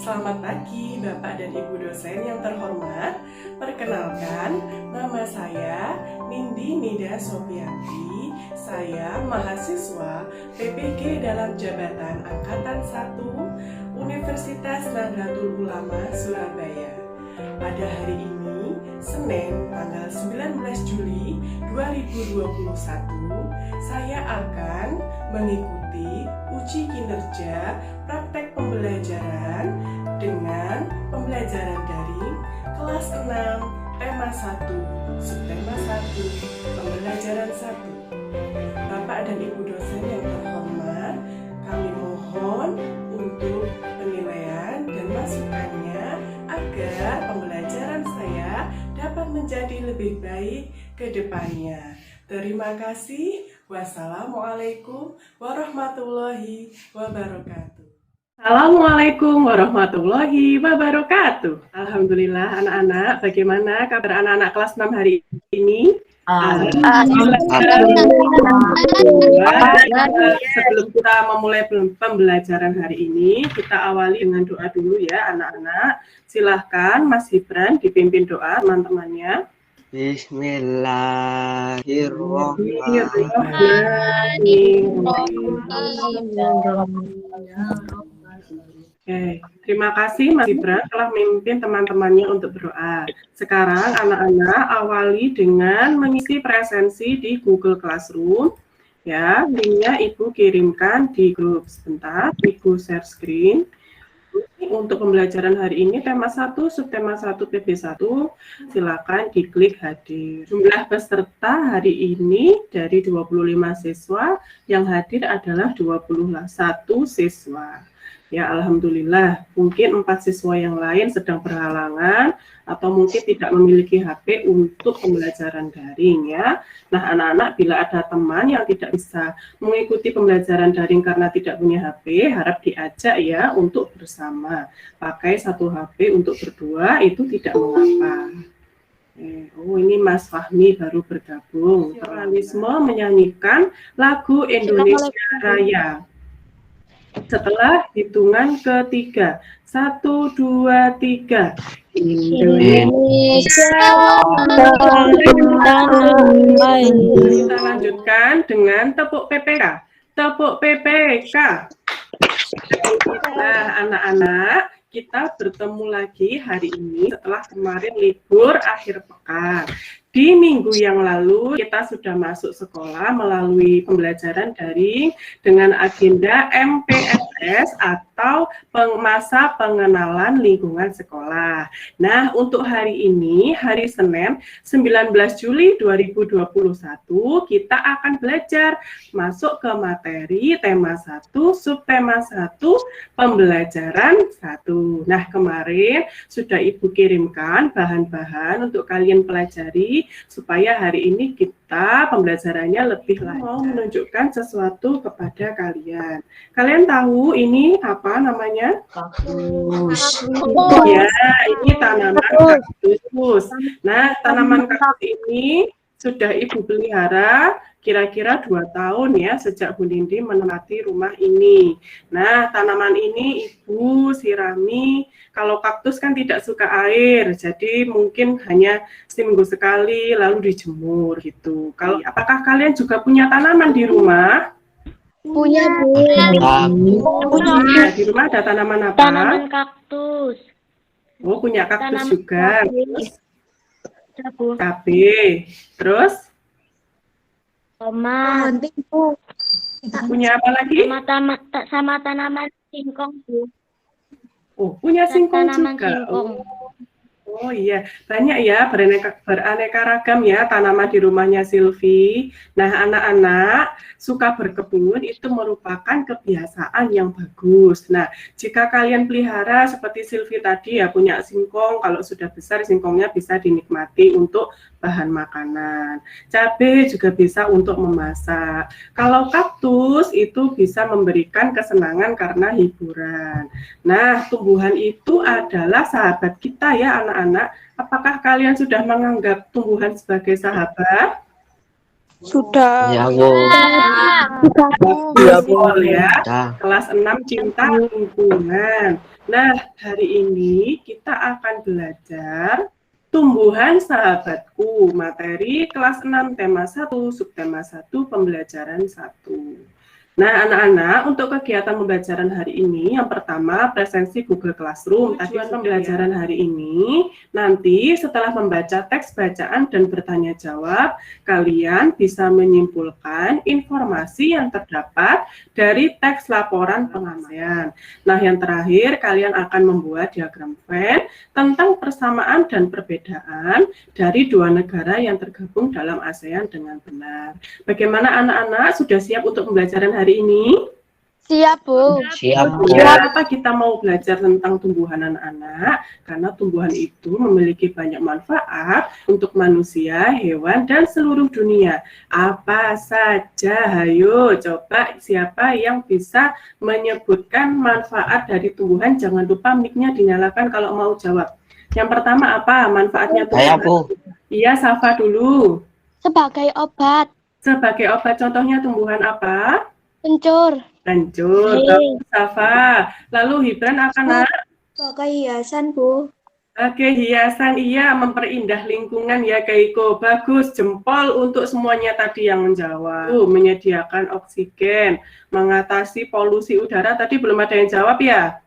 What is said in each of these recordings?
Selamat pagi Bapak dan Ibu dosen yang terhormat. Perkenalkan, nama saya Nindi Nida Sofianti. Saya mahasiswa PPG dalam jabatan Angkatan 1 Universitas Nahdlatul Ulama Surabaya. Pada hari ini, Senin tanggal 19 Juli 2021, saya akan mengikuti uji kinerja praktek pembelajaran dengan pembelajaran daring kelas 6 tema 1 subtema 1 pembelajaran 1. Bapak dan Ibu dosen yang terhormat, kami mohon untuk penilaian dan masukannya agar pembelajaran saya dapat menjadi lebih baik ke depannya. Terima kasih. Wassalamualaikum warahmatullahi wabarakatuh. Assalamualaikum warahmatullahi wabarakatuh. Alhamdulillah anak-anak, bagaimana kabar anak-anak kelas 6 hari ini? Sebelum kita memulai pembelajaran hari ini, kita awali dengan doa dulu ya anak-anak. Silahkan Mas Gibran dipimpin doa teman-temannya. Oke, terima kasih Mas Gibran telah memimpin teman-temannya untuk berdoa. Sekarang anak-anak awali dengan mengisi presensi di Google Classroom. Ya, linknya Ibu kirimkan di grup. Sebentar, Ibu share screen. Untuk pembelajaran hari ini tema 1 subtema 1 PB1, silakan diklik hadir. Jumlah peserta hari ini dari 25 siswa, yang hadir adalah 21 siswa. Ya, alhamdulillah, mungkin 4 siswa yang lain sedang berhalangan atau mungkin tidak memiliki HP untuk pembelajaran daring ya. Nah, anak-anak bila ada teman yang tidak bisa mengikuti pembelajaran daring karena tidak punya HP, harap diajak ya untuk bersama. Pakai satu HP untuk berdua itu tidak mengapa. Oh, ini Mas Fahmi baru bergabung. Jurnalisme menyanyikan lagu Indonesia Raya. Setelah hitungan ketiga, 1, 2, 3. Indonesia. Kita lanjutkan dengan tepuk PPK. Tepuk PPK. Nah, anak-anak, kita bertemu lagi hari ini setelah kemarin libur akhir pekan. Di minggu yang lalu kita sudah masuk sekolah melalui pembelajaran daring dengan agenda MPSS atau masa pengenalan lingkungan sekolah. Nah, untuk hari ini, hari Senin 19 Juli 2021, kita akan belajar masuk ke materi tema 1, subtema 1, pembelajaran 1. Nah, kemarin sudah Ibu kirimkan bahan-bahan untuk kalian pelajari supaya hari ini kita pembelajarannya lebih lancar. Mau menunjukkan sesuatu kepada kalian. Kalian tahu ini apa namanya? Kaktus. Ya, ini tanaman kaktus. Nah, tanaman kaktus ini sudah Ibu pelihara kira-kira 2 tahun ya sejak Bu Nindi menempati rumah ini. Nah, tanaman ini Ibu sirami. Kalau kaktus kan tidak suka air, jadi mungkin hanya seminggu sekali lalu dijemur gitu. Kalau apakah kalian juga punya tanaman di rumah? Punya, Bu. Punya. Di rumah ada tanaman apa? Tanaman kaktus. Oh, punya kaktus tanaman juga. Terus cabai. Terus? Tomat. Punya apa lagi? Sama tanaman singkong, Bu. Oh, punya singkong tanaman juga. Singkong. Oh iya, banyak ya, beraneka ragam ya tanaman di rumahnya Silvi. Nah, anak-anak suka berkebun itu merupakan kebiasaan yang bagus. Nah, jika kalian pelihara seperti Silvi tadi ya punya singkong, kalau sudah besar singkongnya bisa dinikmati untuk bahan makanan. Cabai juga bisa untuk memasak. Kalau kaktus itu bisa memberikan kesenangan karena hiburan. Nah, tumbuhan itu adalah sahabat kita ya anak-anak. Apakah kalian sudah menganggap tumbuhan sebagai sahabat? Sudah. Ya, Bu. Ya, Bu. Ya. Kelas 6 cinta lingkungan. Nah, hari ini kita akan belajar tumbuhan sahabatku, materi kelas 6 tema 1, subtema 1, pembelajaran 1. Nah, anak-anak, untuk kegiatan pembelajaran hari ini, yang pertama, presensi Google Classroom. Tujuan pembelajaran hari ini, nanti setelah membaca teks bacaan dan bertanya jawab, kalian bisa menyimpulkan informasi yang terdapat dari teks laporan pengamatan. Nah, yang terakhir, kalian akan membuat diagram Venn tentang persamaan dan perbedaan dari dua negara yang tergabung dalam ASEAN dengan benar. Bagaimana anak-anak, sudah siap untuk pembelajaran hari ini? Siap, Bu. Siap, Bu. Kenapa kita mau belajar tentang tumbuhan anak-anak? Karena tumbuhan itu memiliki banyak manfaat untuk manusia, hewan, dan seluruh dunia. Apa saja? Hayo, coba siapa yang bisa menyebutkan manfaat dari tumbuhan? Jangan lupa mic-nya dinyalakan kalau mau jawab. Yang pertama apa manfaatnya tumbuhan? Saya, Bu. Iya, Safa dulu. Sebagai obat. Sebagai obat, contohnya tumbuhan apa? Kencur. Kencur, Safa. Lalu Hibran apa, Nak? Sebagai hiasan, Bu. Oke, hiasan, iya, memperindah lingkungan ya, Keiko. Bagus, jempol untuk semuanya tadi yang menjawab. Menyediakan oksigen, mengatasi polusi udara, tadi belum ada yang jawab ya?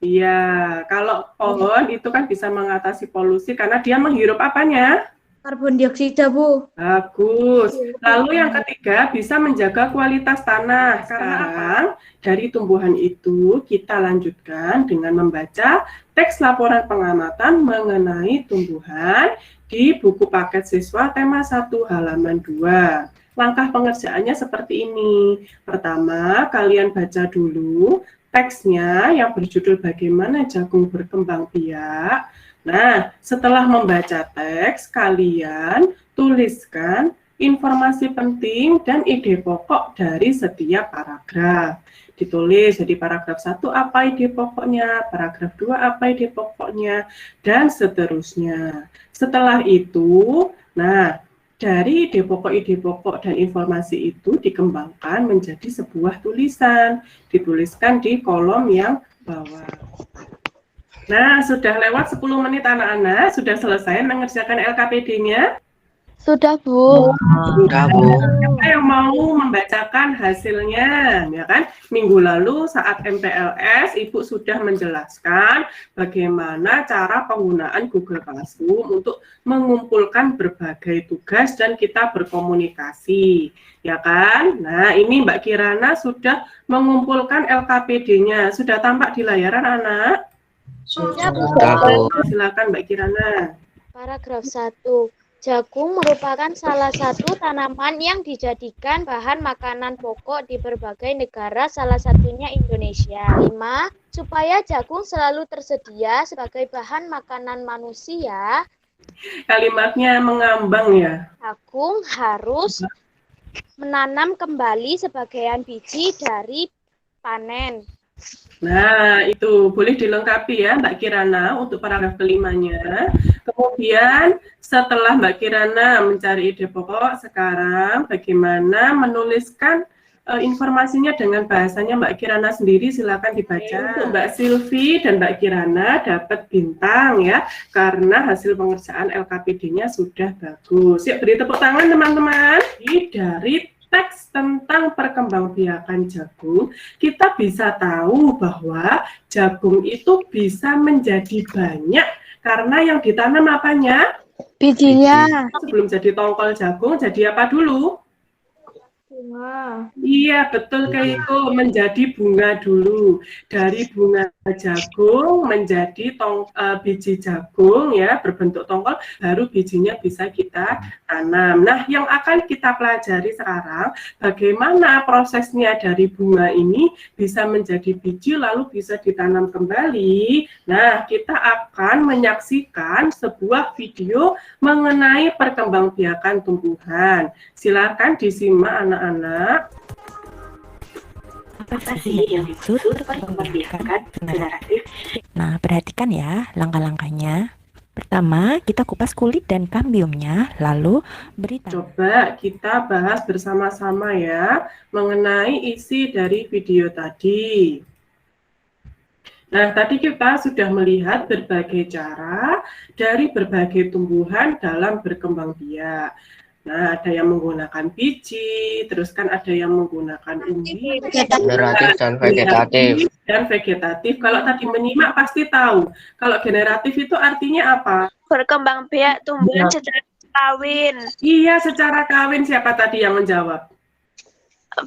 Iya, kalau pohon itu kan bisa mengatasi polusi karena dia menghirup apanya? Karbon dioksida, Bu. Bagus. Lalu yang ketiga, bisa menjaga kualitas tanah. Sekarang, dari tumbuhan itu kita lanjutkan dengan membaca teks laporan pengamatan mengenai tumbuhan di buku paket siswa tema 1 halaman 2. Langkah pengerjaannya seperti ini. Pertama, kalian baca dulu teksnya yang berjudul Bagaimana Jagung Berkembang Biak. Nah, setelah membaca teks, kalian tuliskan informasi penting dan ide pokok dari setiap paragraf. Ditulis, jadi paragraf 1 apa ide pokoknya, paragraf 2 apa ide pokoknya, dan seterusnya. Setelah itu, nah, dari ide pokok dan informasi itu dikembangkan menjadi sebuah tulisan. Dituliskan di kolom yang bawah. Nah, sudah lewat 10 menit anak-anak, sudah selesai mengerjakan LKPD-nya? Sudah, Bu. Sudah, Bu. Siapa yang mau membacakan hasilnya, ya kan? Minggu lalu saat MPLS, Ibu sudah menjelaskan bagaimana cara penggunaan Google Classroom untuk mengumpulkan berbagai tugas dan kita berkomunikasi, ya kan? Nah, ini Mbak Kirana sudah mengumpulkan LKPD-nya. Sudah tampak di layaran, anak? Sudah, Bu. Silakan Mbak Kirana. Paragraf 1. Jagung merupakan salah satu tanaman yang dijadikan bahan makanan pokok di berbagai negara, salah satunya Indonesia. 5. Supaya jagung selalu tersedia sebagai bahan makanan manusia, Kalimatnya mengambang ya. jagung harus menanam kembali sebagian biji dari panen. Nah, itu boleh dilengkapi ya Mbak Kirana untuk paragraf kelimanya. Kemudian setelah Mbak Kirana mencari ide pokok, sekarang bagaimana menuliskan informasinya dengan bahasanya Mbak Kirana sendiri, silakan dibaca. Untuk Mbak Silvi dan Mbak Kirana dapat bintang ya, karena hasil pengerjaan LKPD-nya sudah bagus. Yuk beri tepuk tangan teman-teman. Dari teks tentang perkembangbiakan jagung, kita bisa tahu bahwa jagung itu bisa menjadi banyak karena yang ditanam apanya? Bijinya. Sebelum jadi tongkol jagung, jadi apa dulu? Bunga. Iya, betul Keiko, menjadi bunga dulu. Dari bunga jagung menjadi biji jagung ya, berbentuk tongkol, baru bijinya bisa kita tanam. Nah, yang akan kita pelajari sekarang, bagaimana prosesnya dari bunga ini bisa menjadi biji lalu bisa ditanam kembali. Nah, kita akan menyaksikan sebuah video mengenai perkembangbiakan tumbuhan. Silakan disimak anak-anak. Apa sih yang dimaksud perkembangbiakan generatif? Nah, perhatikan ya langkah-langkahnya. Pertama, kita kupas kulit dan kambiumnya, lalu beri Coba kita bahas bersama-sama ya mengenai isi dari video tadi. Nah, tadi kita sudah melihat berbagai cara dari berbagai tumbuhan dalam berkembang biak. Nah, ada yang menggunakan biji, terus kan ada yang menggunakan umbi, Generatif dan vegetatif. dan vegetatif. Kalau tadi menyimak pasti tahu. Kalau generatif itu artinya apa? Berkembang biak tumbuhan secara kawin. Iya, secara kawin. Siapa tadi yang menjawab?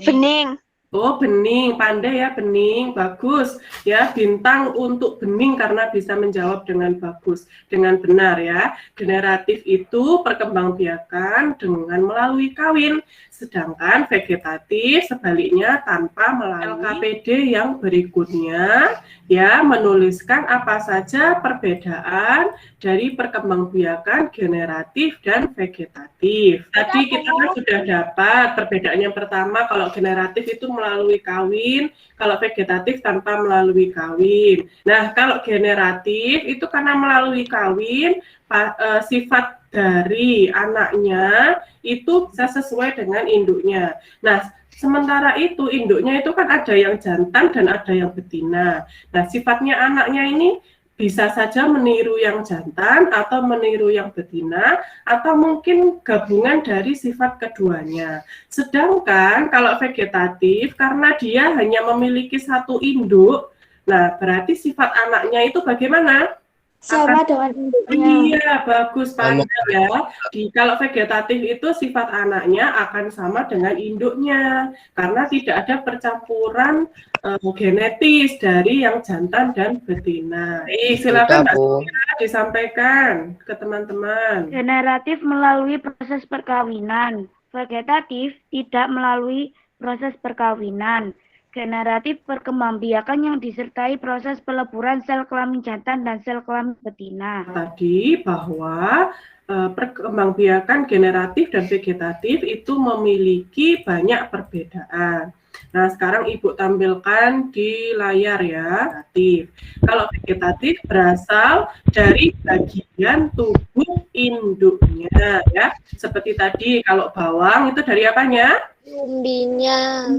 Bening. Oh, bening, pandai ya bening, bagus ya, bintang untuk bening karena bisa menjawab dengan bagus, dengan benar ya. Generatif itu perkembangbiakan dengan melalui kawin, sedangkan vegetatif sebaliknya tanpa melalui. LKPD yang berikutnya ya menuliskan apa saja perbedaan dari perkembangbiakan generatif dan vegetatif. Tadi kita kan sudah dapat perbedaan yang pertama, kalau generatif itu melalui kawin, kalau vegetatif tanpa melalui kawin. Nah, kalau generatif itu karena melalui kawin, sifat dari anaknya itu bisa sesuai dengan induknya. Nah, sementara itu induknya itu kan ada yang jantan dan ada yang betina. Nah, sifatnya anaknya ini bisa saja meniru yang jantan atau meniru yang betina atau mungkin gabungan dari sifat keduanya. Sedangkan kalau vegetatif karena dia hanya memiliki satu induk, nah berarti sifat anaknya itu bagaimana? Sama dengan induknya. Iya, bagus pandai ya. Kalau vegetatif itu sifat anaknya akan sama dengan induknya karena tidak ada percampuran genetis dari yang jantan dan betina. Silakan Mbak Sira disampaikan ke teman-teman. Generatif melalui proses perkawinan, vegetatif tidak melalui proses perkawinan. Generatif perkembangbiakan yang disertai proses peleburan sel kelamin jantan dan sel kelamin betina. Tadi bahwa perkembangbiakan generatif dan vegetatif itu memiliki banyak perbedaan. Nah, sekarang Ibu tampilkan di layar ya. Kalau vegetatif berasal dari bagian tubuh induknya ya. Seperti tadi kalau bawang itu dari apanya? Umbinya.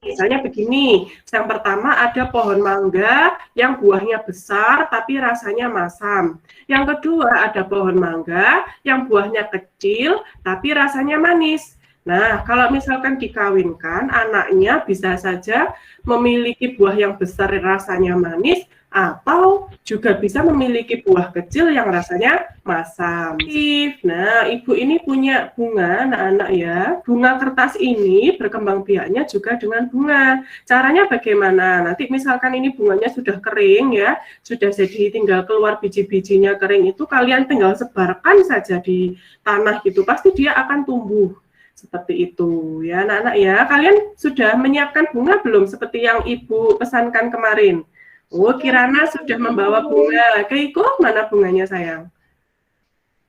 Misalnya begini, yang pertama ada pohon mangga yang buahnya besar tapi rasanya masam. Yang kedua ada pohon mangga yang buahnya kecil tapi rasanya manis. Nah, kalau misalkan dikawinkan, anaknya bisa saja memiliki buah yang besar rasanya manis atau juga bisa memiliki buah kecil yang rasanya masam. Nah, Ibu ini punya bunga, anak-anak ya. Bunga kertas ini berkembang biaknya juga dengan bunga. Caranya bagaimana? Nanti misalkan ini bunganya sudah kering ya, sudah jadi tinggal keluar biji-bijinya kering itu, kalian tinggal sebarkan saja di tanah gitu, pasti dia akan tumbuh. Seperti itu ya anak-anak ya. Kalian sudah menyiapkan bunga belum seperti yang Ibu pesankan kemarin? Oh, Kirana sudah membawa bunga. Keiko, mana bunganya sayang?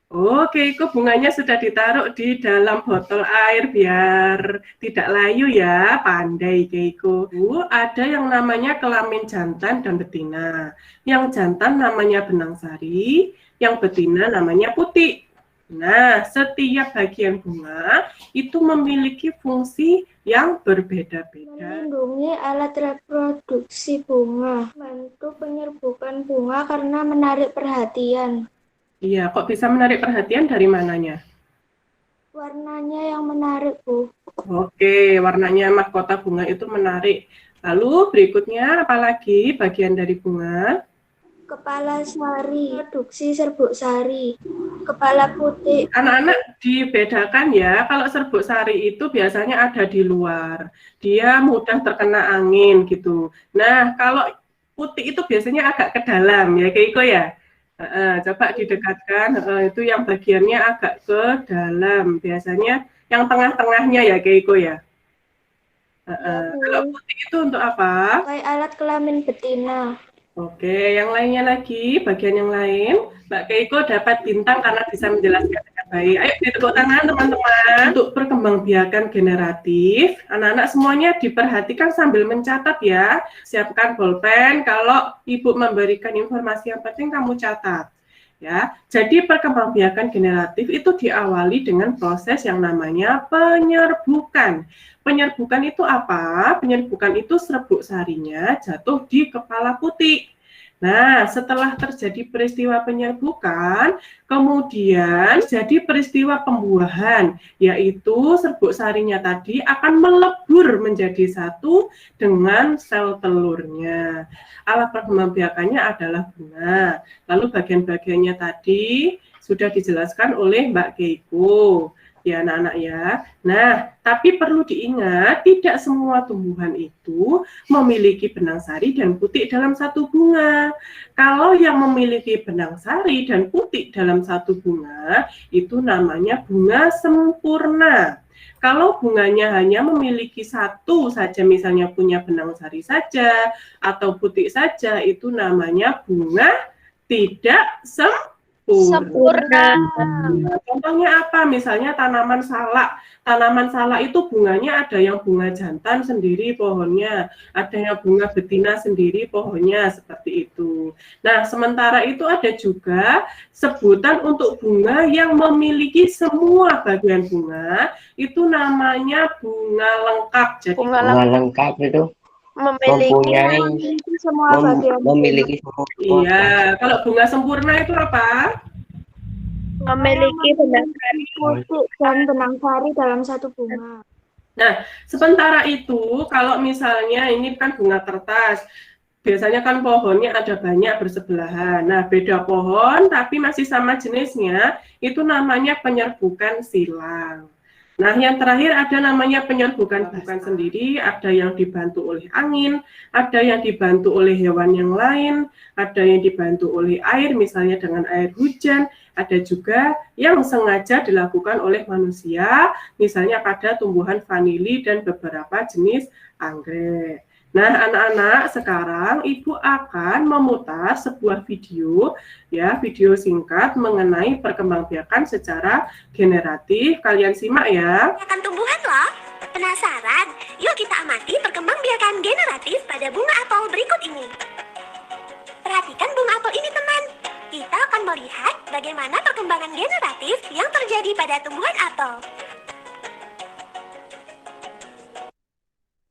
Oh, Keiko bunganya sudah ditaruh di dalam botol air biar tidak layu ya. Pandai Keiko. Ada yang namanya kelamin jantan dan betina. Yang jantan namanya benang sari, yang betina namanya putih. Nah, setiap bagian bunga itu memiliki fungsi yang berbeda-beda. Melindungi alat reproduksi bunga, membantu penyerbukan bunga karena menarik perhatian. Iya, kok bisa menarik perhatian dari mananya? Warnanya yang menarik, Bu. Oke, warnanya mahkota bunga itu menarik. Lalu berikutnya apalagi bagian dari bunga? Kepala sari, produksi serbuk sari, kepala putih. Anak-anak dibedakan ya, kalau serbuk sari itu biasanya ada di luar, dia mudah terkena angin gitu. Nah, kalau putih itu biasanya agak ke dalam ya, Keiko ya. Coba didekatkan, itu yang bagiannya agak ke dalam, biasanya yang tengah-tengahnya ya, Keiko ya. Kalau putih itu untuk apa? Pakai alat kelamin betina. Oke, yang lainnya lagi, bagian yang lain. Mbak Keiko dapat bintang karena bisa menjelaskan dengan baik. Ayo ditepuk tangan teman-teman. Untuk perkembangbiakan generatif, anak-anak semuanya diperhatikan sambil mencatat ya. Siapkan bolpen, kalau Ibu memberikan informasi yang penting kamu catat. Ya, jadi perkembangbiakan generatif itu diawali dengan proses yang namanya penyerbukan. Penyerbukan itu apa? Penyerbukan itu serbuk sarinya jatuh di kepala putih. Nah, setelah terjadi peristiwa penyerbukan, kemudian jadi peristiwa pembuahan, yaitu serbuk sarinya tadi akan melebur menjadi satu dengan sel telurnya. Alat perkembangbiakannya adalah bunga. Lalu bagian-bagiannya tadi sudah dijelaskan oleh Mbak Keiko. Ya anak-anak ya. Nah, tapi perlu diingat tidak semua tumbuhan itu memiliki benang sari dan putik dalam satu bunga. Kalau yang memiliki benang sari dan putik dalam satu bunga itu namanya bunga sempurna. Kalau bunganya hanya memiliki satu saja, misalnya punya benang sari saja atau putik saja, itu namanya bunga tidak sempurna. Contohnya apa? Misalnya tanaman salak. Tanaman salak itu bunganya ada yang bunga jantan sendiri pohonnya, ada yang bunga betina sendiri pohonnya, seperti itu. Nah, sementara itu ada juga sebutan untuk bunga yang memiliki semua bagian bunga, itu namanya bunga lengkap. Jadi Bunga lengkap itu mempunyai memiliki semua. Iya, kalau bunga sempurna itu apa? Memiliki benang sari Putik dan benang sari dalam satu bunga. Nah, sementara itu kalau misalnya ini kan bunga kertas, biasanya kan pohonnya ada banyak bersebelahan. Nah, beda pohon tapi masih sama jenisnya, itu namanya penyerbukan silang. Nah, yang terakhir ada namanya penyerbukan bukan sendiri, ada yang dibantu oleh angin, ada yang dibantu oleh hewan yang lain, ada yang dibantu oleh air, misalnya dengan air hujan, ada juga yang sengaja dilakukan oleh manusia, misalnya pada tumbuhan vanili dan beberapa jenis anggrek. Nah, anak-anak, sekarang Ibu akan memutar sebuah video, ya, video singkat mengenai perkembangbiakan secara generatif. Kalian simak ya. Akan tumbuhan loh. Penasaran? Yuk kita amati perkembangbiakan generatif pada bunga apel berikut ini. Perhatikan bunga apel ini, teman. Kita akan melihat bagaimana perkembangan generatif yang terjadi pada tumbuhan apel.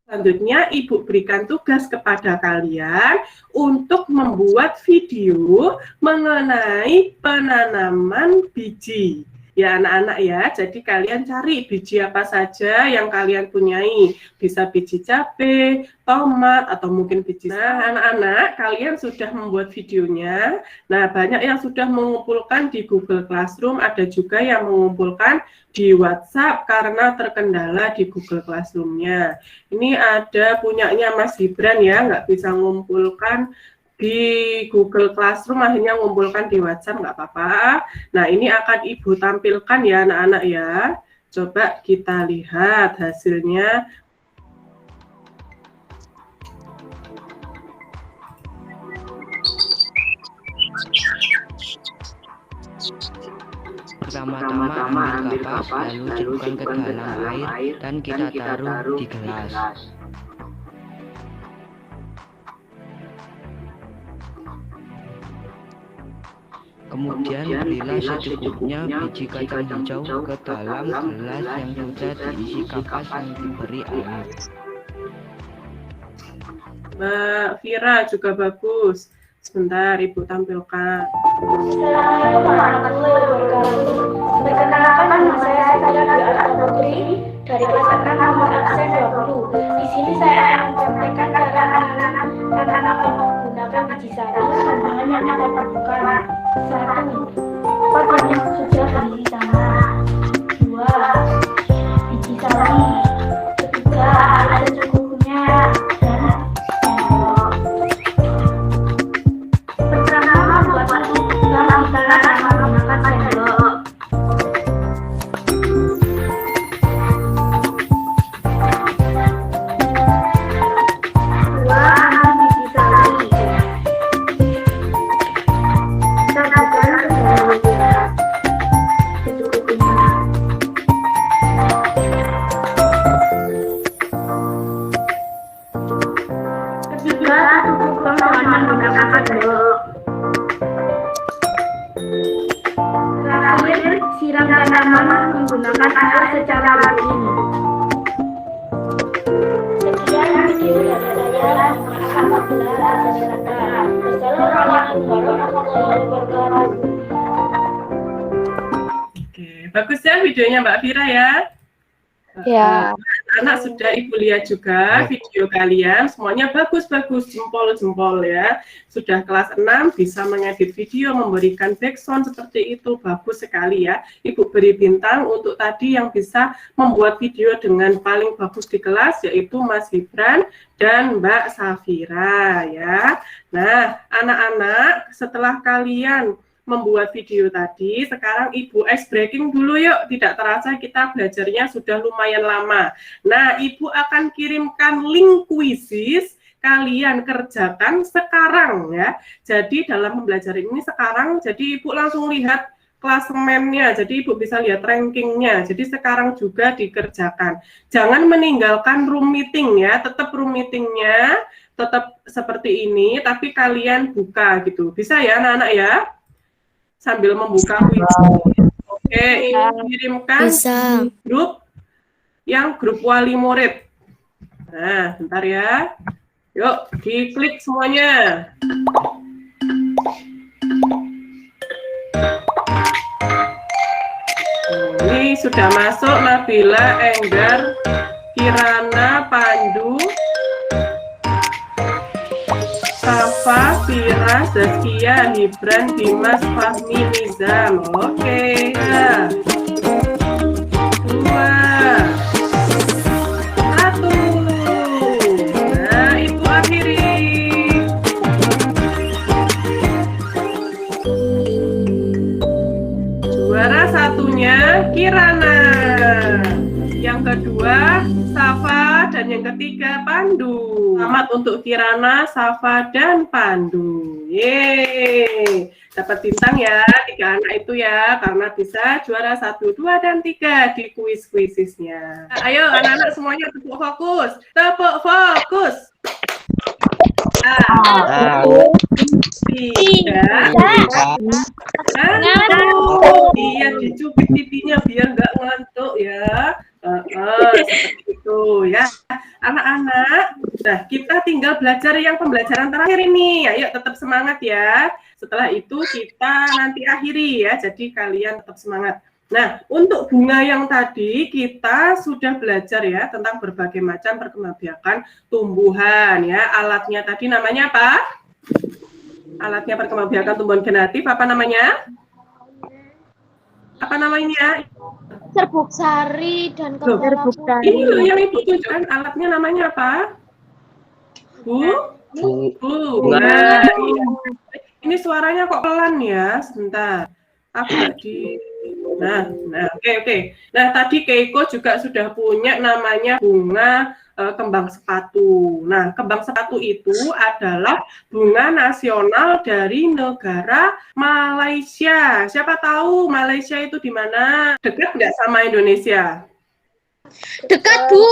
Selanjutnya, Ibu berikan tugas kepada kalian untuk membuat video mengenai penanaman biji. Ya anak-anak ya, jadi kalian cari biji apa saja yang kalian punyai. Bisa biji cabai, tomat, atau mungkin biji. Nah anak-anak, kalian sudah membuat videonya. Nah banyak yang sudah mengumpulkan di Google Classroom, ada juga yang mengumpulkan di WhatsApp karena terkendala di Google Classroom-nya. Ini ada punyanya Mas Gibran ya, nggak bisa mengumpulkan di Google Classroom, akhirnya mengumpulkan di WhatsApp, nggak apa-apa. Nah, ini akan Ibu tampilkan ya anak-anak ya. Coba kita lihat hasilnya. Pertama-tama ambil kapas, lalu celupkan ke dalam air dan kita taruh di gelas. Kemudian berilah secukupnya biji kacang hijau ke dalam gelas yang sudah diisi kapas yang diberi air. Mbak Vira juga bagus. Sebentar, Ibu tampilkan. Assalamualaikum warahmatullahi wabarakatuh. Perkenalkan nama saya Dwi Arta Putri dari kelas 6 nomor absen 20. Di sini saya akan menyampaikan cara menanam menggunakan biji sari dan bahannya dapat bukan 1. Pot yang sudah berisi tanah. 2. Biji sari. 3. Air secukupnya dan sendok. Pertama, buat dalam tanah dan menggunakan sendok. Siram tanaman menggunakan air secara rutin. Sekian video dari saya. Assalamualaikum warahmatullahi wabarakatuh. Oke, bagus ya videonya Mbak Fira ya. Ya. Anak sudah Ibu lihat juga video kalian, semuanya bagus-bagus, jempol-jempol ya. Sudah kelas 6 bisa mengedit video, memberikan background seperti itu, bagus sekali ya. Ibu beri bintang untuk tadi yang bisa membuat video dengan paling bagus di kelas, yaitu Mas Gibran dan Mbak Safira ya. Nah, anak-anak setelah kalian membuat video tadi, sekarang Ibu ice breaking dulu yuk. Tidak terasa kita belajarnya sudah lumayan lama. Nah, Ibu akan kirimkan link kuisis, kalian kerjakan sekarang ya. Jadi dalam pembelajaran ini sekarang, jadi Ibu langsung lihat klasemennya, jadi Ibu bisa lihat rankingnya. Jadi sekarang juga dikerjakan. Jangan meninggalkan room meeting ya, tetap room meetingnya tetap seperti ini, tapi kalian buka gitu. Bisa ya anak-anak ya? Sambil membuka kuis. Oke, ini kirimkan di grup yang grup wali murid. Nah, bentar ya. Yuk, diklik semuanya. Ini sudah masuk Nabila, Enggar, Kirana, Pandu, Safa, Fira, Zaskia, Gibran, Dimas, Fahmi, Nizam. Oke, ya. 2, 1. Nah, Ibu akhiri. Juara satunya Kirana. Yang kedua Safa dan yang ketiga Pandu. Selamat untuk Kirana, Safa, dan Pandu. Yeay, dapat bintang ya 3 anak itu ya, karena bisa juara 1, 2, dan 3 di kuis-kuisisnya. Nah, ayo anak-anak semuanya tepuk fokus. Tepuk fokus. 1, 3, 1. Iya, dicubit pipinya biar nggak ngantuk ya. Seperti itu ya anak-anak. Nah, kita tinggal belajar yang pembelajaran terakhir ini. Ayo tetap semangat ya. Setelah itu kita nanti akhiri ya, jadi kalian tetap semangat. Nah, untuk bunga yang tadi kita sudah belajar ya tentang berbagai macam perkembangbiakan tumbuhan ya. Alatnya tadi namanya apa? Alatnya perkembangbiakan tumbuhan generatif apa namanya? Apa namanya? Serbuk sari dan kepala putih. Ini loh yang Ibu tunjukkan, alatnya namanya apa? Bunga. Ini suaranya kok pelan ya? Sebentar. Apa di? Nah, oke. Nah, tadi Keiko juga sudah punya namanya bunga kembang sepatu. Nah, kembang sepatu itu adalah bunga nasional dari negara Malaysia. Siapa tahu Malaysia itu di mana? Dekat nggak sama Indonesia? Dekat, Bu.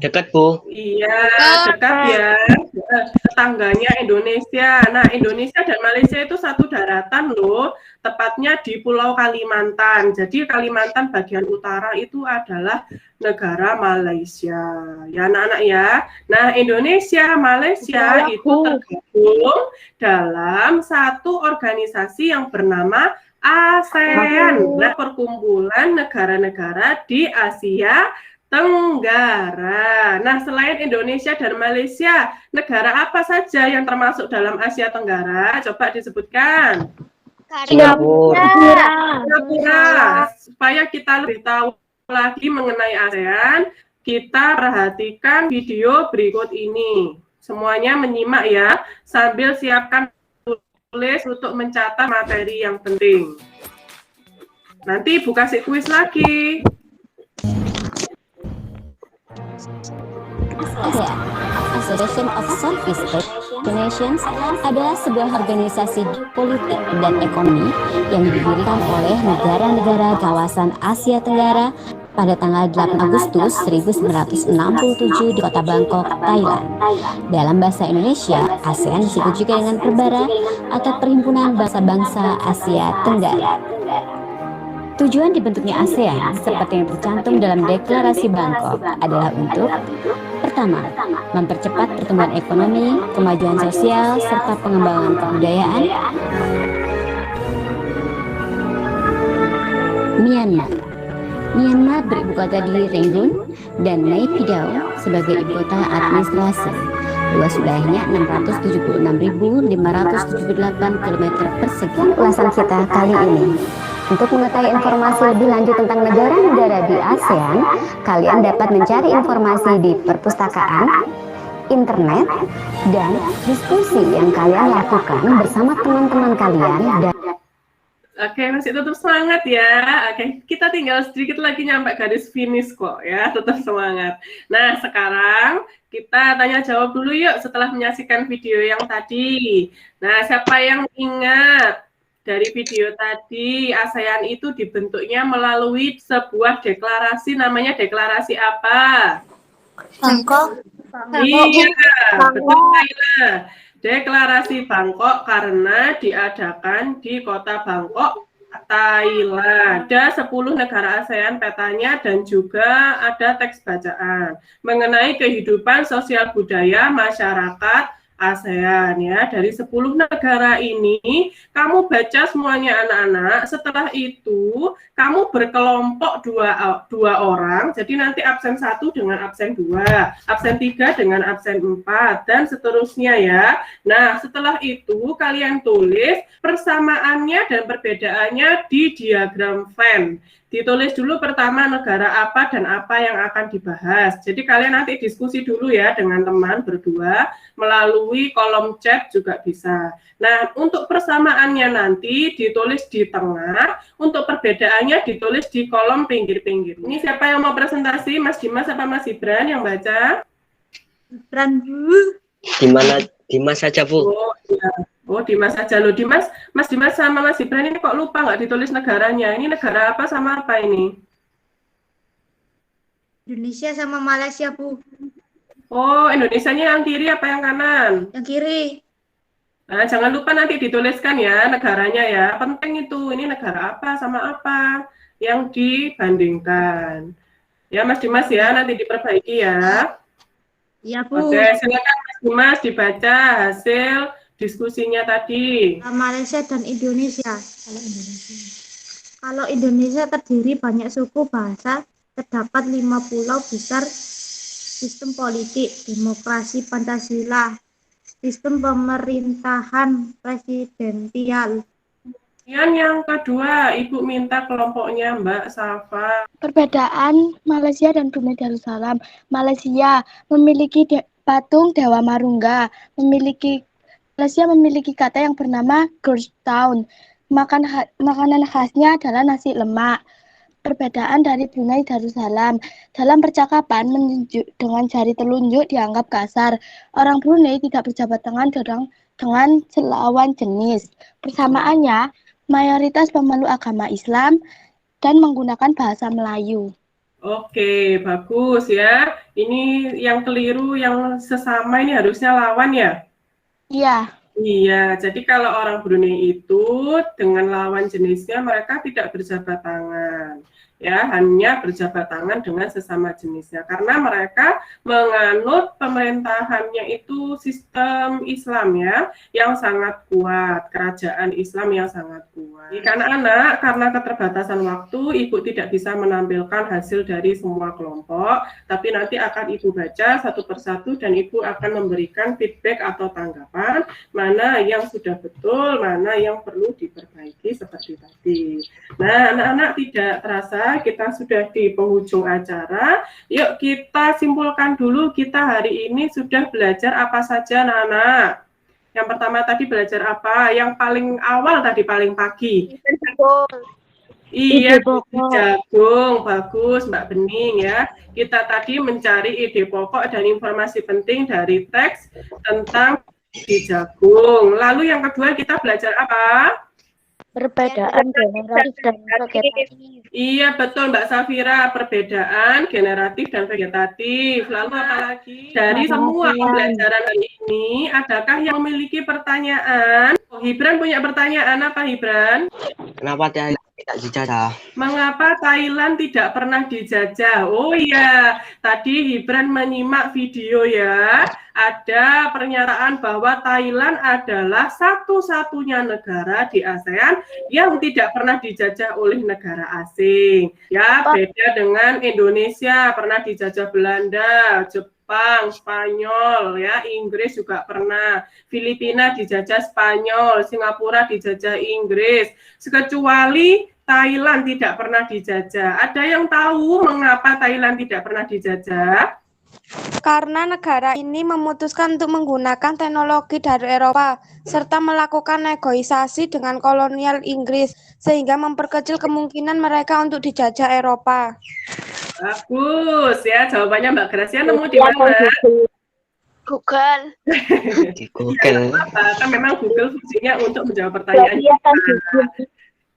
Dekat, Bu. Iya, dekat ya. Tetangganya Indonesia. Nah, Indonesia dan Malaysia itu satu daratan loh. Tepatnya di Pulau Kalimantan. Jadi Kalimantan bagian utara itu adalah negara Malaysia. Ya anak-anak ya. Nah, Indonesia, Malaysia itu tergabung dalam satu organisasi yang bernama ASEAN, perkumpulan negara-negara di Asia Tenggara. Nah, selain Indonesia dan Malaysia, negara apa saja yang termasuk dalam Asia Tenggara? Coba disebutkan. Singapura. Supaya kita lebih tahu lagi mengenai ASEAN, kita perhatikan video berikut ini. Semuanya menyimak ya, sambil siapkan tulis untuk mencatat materi yang penting. Nanti Ibu kasih kuis lagi. ASEAN, Association of Southeast Asian Nations, adalah sebuah organisasi politik dan ekonomi yang didirikan oleh negara-negara kawasan Asia Tenggara pada tanggal 8 Agustus 1967 di kota Bangkok, Thailand. Dalam bahasa Indonesia, ASEAN disebut juga dengan Perbara atau Perhimpunan Bangsa-Bangsa Asia Tenggara. Tujuan dibentuknya ASEAN, seperti yang tercantum dalam Deklarasi Bangkok, adalah untuk Pertama, mempercepat pertumbuhan ekonomi, kemajuan sosial, serta pengembangan kebudayaan. Myanmar beribu kota di Rangoon dan Naypyidaw sebagai ibu kota administrasi. Luas wilayahnya 676.578 km persegi. Ulasan kita kali ini. Untuk mengetahui informasi lebih lanjut tentang negara-negara di ASEAN, kalian dapat mencari informasi di perpustakaan, internet, dan diskusi yang kalian lakukan bersama teman-teman kalian. Oke, masih tetap semangat ya. Oke, kita tinggal sedikit lagi nyampe garis finish kok ya, tetap semangat. Nah, sekarang kita tanya jawab dulu yuk setelah menyaksikan video yang tadi. Nah, siapa yang ingat dari video tadi, ASEAN itu dibentuknya melalui sebuah deklarasi, namanya deklarasi apa? Bangkok. Iya, betul Kayla. Deklarasi Bangkok karena diadakan di kota Bangkok, Thailand. Ada 10 negara ASEAN petanya dan juga ada teks bacaan mengenai kehidupan sosial budaya masyarakat ASEAN ya. Dari 10 negara ini kamu baca semuanya anak-anak. Setelah itu kamu berkelompok dua orang. Jadi nanti absen 1 dengan absen 2, absen 3 dengan absen 4 dan seterusnya ya. Nah, setelah itu kalian tulis persamaannya dan perbedaannya di diagram Venn. Ditulis dulu pertama negara apa dan apa yang akan dibahas. Jadi kalian nanti diskusi dulu ya dengan teman berdua, melalui kolom chat juga bisa. Nah, untuk persamaannya nanti ditulis di tengah, untuk perbedaannya ditulis di kolom pinggir-pinggir. Ini siapa yang mau presentasi? Mas Dimas apa Mas Ibran yang baca? Ibran dulu. Dimas saja, Bu. Oh, iya. Oh, Dimas saja loh. Mas Dimas sama Mas Ibran ini kok lupa nggak ditulis negaranya? Ini negara apa sama apa ini? Indonesia sama Malaysia, Bu. Oh, Indonesianya yang kiri apa yang kanan? Yang kiri. Nah, jangan lupa nanti dituliskan ya negaranya ya. Penting itu, ini negara apa sama apa yang dibandingkan. Ya, Mas Dimas ya, nanti diperbaiki ya. Iya, Bu. Oke, silakan Mas Dimas dibaca hasil diskusinya tadi. Malaysia dan Indonesia. Kalau Indonesia terdiri banyak suku bahasa, terdapat 5 pulau besar, sistem politik, demokrasi Pancasila, sistem pemerintahan presidensial. Yang kedua, Ibu minta kelompoknya Mbak Safa. Perbedaan Malaysia dan Brunei Darussalam. Malaysia memiliki patung Dewa Marungga, Malaysia memiliki kata yang bernama Ghost Town. Makanan khasnya adalah nasi lemak. Perbedaan dari Brunei Darussalam. Dalam percakapan dengan jari telunjuk dianggap kasar. Orang Brunei tidak berjabat tangan dengan lawan jenis. Persamaannya, mayoritas pemeluk agama Islam dan menggunakan bahasa Melayu. Oke, bagus ya. Ini yang keliru, yang sesama ini harusnya lawan ya? Iya. Iya, jadi kalau orang Brunei itu dengan lawan jenisnya mereka tidak berjabat tangan. Ya, hanya berjabat tangan dengan sesama jenisnya karena mereka menganut pemerintahannya itu sistem Islam ya yang sangat kuat, kerajaan Islam yang sangat kuat. Anak-anak, karena keterbatasan waktu, Ibu tidak bisa menampilkan hasil dari semua kelompok, tapi nanti akan Ibu baca satu persatu dan Ibu akan memberikan feedback atau tanggapan mana yang sudah betul, mana yang perlu diperbaiki seperti tadi. Nah, anak-anak tidak terasa kita sudah di penghujung acara. Yuk kita simpulkan dulu, kita hari ini sudah belajar apa saja anak-anak. Yang pertama tadi belajar apa? Yang paling awal tadi paling pagi. Iya, jagung, bagus Mbak Bening ya. Kita tadi mencari ide pokok dan informasi penting dari teks tentang di jagung. Lalu yang kedua kita belajar apa? Perbedaan generatif dan vegetatif. Iya betul Mbak Safira, perbedaan generatif dan vegetatif. Lalu apa lagi? Dari semua pembelajaran ini, adakah yang memiliki pertanyaan? Oh, Hibran punya pertanyaan apa Hibran? Kenapa Tidak dijajah. Mengapa Thailand tidak pernah dijajah? Oh iya, tadi Hibran menyimak video ya. Ada pernyataan bahwa Thailand adalah satu-satunya negara di ASEAN yang tidak pernah dijajah oleh negara asing. Ya, beda dengan Indonesia, pernah dijajah Belanda, Jepang, Spanyol, ya, Inggris juga pernah. Filipina dijajah Spanyol, Singapura dijajah Inggris. Kecuali Thailand tidak pernah dijajah. Ada yang tahu mengapa Thailand tidak pernah dijajah? Karena negara ini memutuskan untuk menggunakan teknologi dari Eropa, serta melakukan negosiasi dengan kolonial Inggris, sehingga memperkecil kemungkinan mereka untuk dijajah Eropa. Bagus ya, jawabannya Mbak Gracia nemu di mana? Google. Di Google. Ya, kan memang Google fungsinya untuk menjawab pertanyaan kita.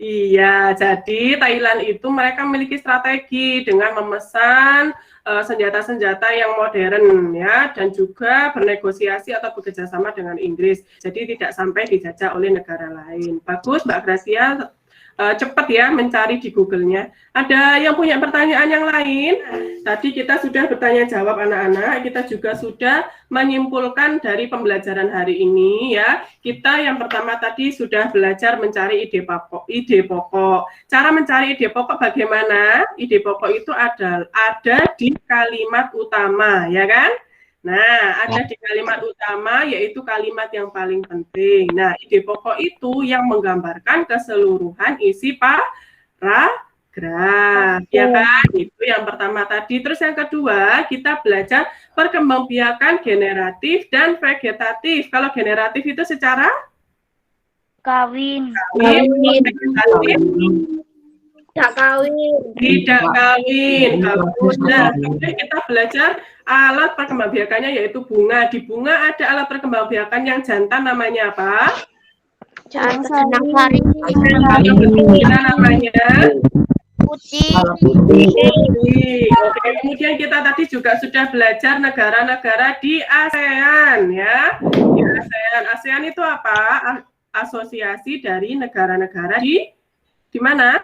Iya, jadi Thailand itu mereka memiliki strategi dengan memesan senjata-senjata yang modern ya, dan juga bernegosiasi atau bekerjasama dengan Inggris. Jadi tidak sampai dijajah oleh negara lain. Bagus, Mbak Gracia, cepat ya mencari di Google-nya. Ada yang punya pertanyaan yang lain? Tadi kita sudah bertanya jawab anak-anak, kita juga sudah menyimpulkan dari pembelajaran hari ini ya. Kita yang pertama tadi sudah belajar mencari ide pokok. Cara mencari ide pokok bagaimana? Ide pokok itu ada di kalimat utama, ya kan? Nah, ada di kalimat utama, yaitu kalimat yang paling penting. Nah, ide pokok itu yang menggambarkan keseluruhan isi paragraf, ya kan? Itu yang pertama tadi. Terus yang kedua, kita belajar perkembangbiakan generatif dan vegetatif. Kalau generatif itu secara Kawin. Vegetatif Tidak kawin. Tidak kawin. Bagus. Nah, kemudian kita belajar alat perkembangbiakannya yaitu bunga. Di bunga ada alat perkembangbiakan yang jantan namanya apa? Jantan sari. Kalau betina namanya Putih. Oke, kemudian kita tadi juga sudah belajar negara-negara di ASEAN ya. Di ASEAN. ASEAN itu apa? Asosiasi dari negara-negara di mana?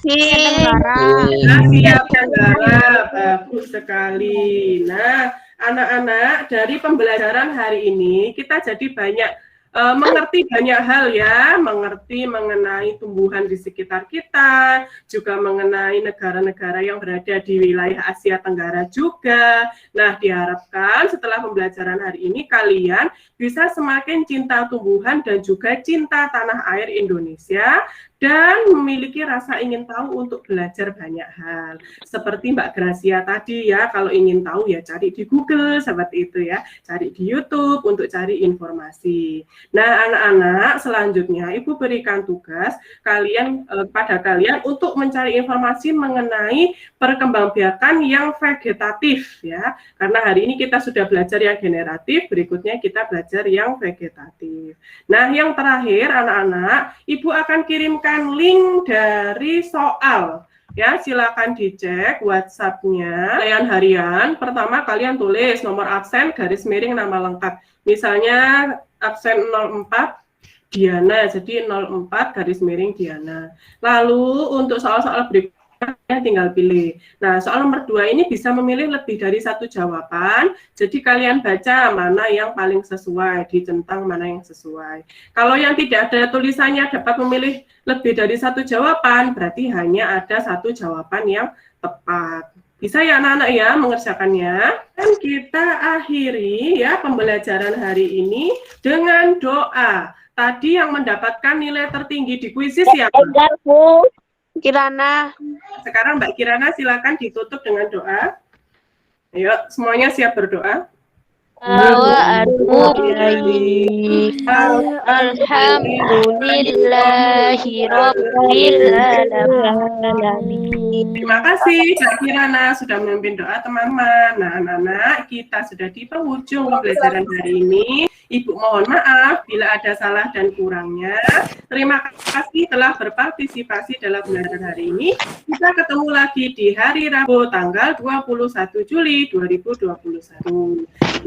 Asia Tenggara. Bagus sekali. Nah, anak-anak, dari pembelajaran hari ini kita jadi banyak mengerti banyak hal ya, mengerti mengenai tumbuhan di sekitar kita, juga mengenai negara-negara yang berada di wilayah Asia Tenggara juga. Nah, diharapkan setelah pembelajaran hari ini kalian bisa semakin cinta tumbuhan dan juga cinta tanah air Indonesia, dan memiliki rasa ingin tahu untuk belajar banyak hal. Seperti Mbak Gracia tadi ya, kalau ingin tahu ya cari di Google, seperti itu ya. Cari di YouTube untuk cari informasi. Nah, anak-anak, selanjutnya Ibu berikan tugas pada kalian untuk mencari informasi mengenai perkembangbiakan yang vegetatif ya. Karena hari ini kita sudah belajar yang generatif, berikutnya kita belajar yang vegetatif. Nah, yang terakhir anak-anak, Ibu akan kirimkan link dari soal ya, silakan dicek WhatsApp-nya kalian harian. Pertama kalian tulis nomor absen _ nama lengkap, misalnya absen 04 Diana, jadi 04 _ Diana. Lalu untuk soal-soal berikutnya tinggal pilih. Nah, soal nomor 2 ini bisa memilih lebih dari satu jawaban, jadi kalian baca mana yang paling sesuai, dicentang mana yang sesuai. Kalau yang tidak ada tulisannya dapat memilih lebih dari satu jawaban, berarti hanya ada satu jawaban yang tepat. Bisa ya anak-anak ya mengerjakannya. Dan kita akhiri ya pembelajaran hari ini dengan doa. Tadi yang mendapatkan nilai tertinggi di kuisis siapa? Kirana. Sekarang Mbak Kirana silakan ditutup dengan doa. Ayo, semuanya siap berdoa. Alhamdulillahirobbilalamin. Terima kasih Mbak Kirana sudah memimpin doa teman-teman. Nah, anak-anak, kita sudah di penghujung pembelajaran hari ini. Ibu mohon maaf bila ada salah dan kurangnya. Terima kasih telah berpartisipasi dalam pembelajaran hari ini. Kita ketemu lagi di hari Rabu tanggal 21 Juli 2021.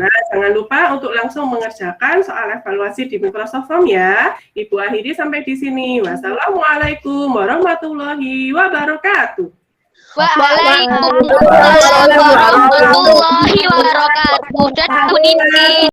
Nah, jangan lupa untuk langsung mengerjakan soal evaluasi di Microsoft Form ya. Ibu akhiri sampai di sini. Wassalamualaikum warahmatullahi wabarakatuh. Waalaikumsalam warahmatullahi wabarakatuh. Dan Bu Nini.